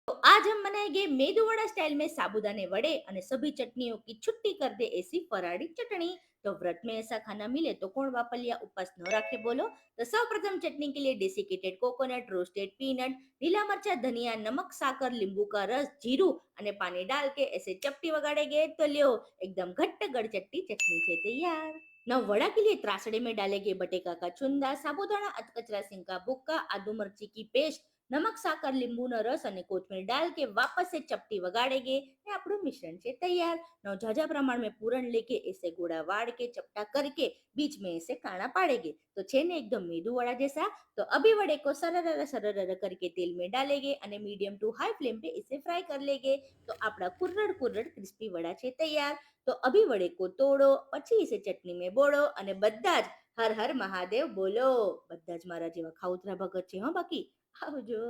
तो आज हम बनाएंगे मेदू वड़ा स्टाइल में साबूदाने वड़े और सभी चटनियों की छुट्टी कर दे ऐसी फराड़ी चटनी। तो व्रत में ऐसा खाना मिले तो कौन वापलिया उपवास न रखे बोलो। तो सर्वप्रथम चटनी के लिए डेसिकेटेड कोकोनट, रोस्टेड पीनट, नीला मरचा, धनिया, नमक, साकर, नींबू का रस, जीरू और पानी डाल के ऐसे चपटी वगाड़ेंगे तो लियो एकदम घट्ट गड़चट्टी चटनी है तैयार। न वड़ा के लिए त्रासड़ी में डालेंगे बटेका का चुंदा, साबुदाना, अधकचरा सिंग का भुक्का, आदू मिर्ची की पेस्ट, नमक, साकर, લીંબુનો રસ અને કોથમીર डाल के वापस से चपटी वगाड़ेंगे ने આપણું मिश्रण છે तैयार। नौ झाझा प्रमाण में पूरण लेके ऐसे गोड़ा वाड़ के चपटा करके बीच में ऐसे काना पाड़ेंगे तो छे ने एकदम मेदू वड़ा जैसा। तो अभी वड़े को सरर सरर करके तेल में डालेंगे અને मीडियम टू हाई फ्लेम पे इसे फ्राई कर लेंगे। तो આપણા कुर्रड़ कुर्रड़ क्रिस्पी वड़ा છે तैयार। तो अभी वड़े को तोड़ो, પછી इसे चटनी में बोड़ो અને બધા જ હર હર મહાદેવ બોલો। બધા જ મારા જેવા ખાઉતરા ભગત છે હો બાકી। આવજો।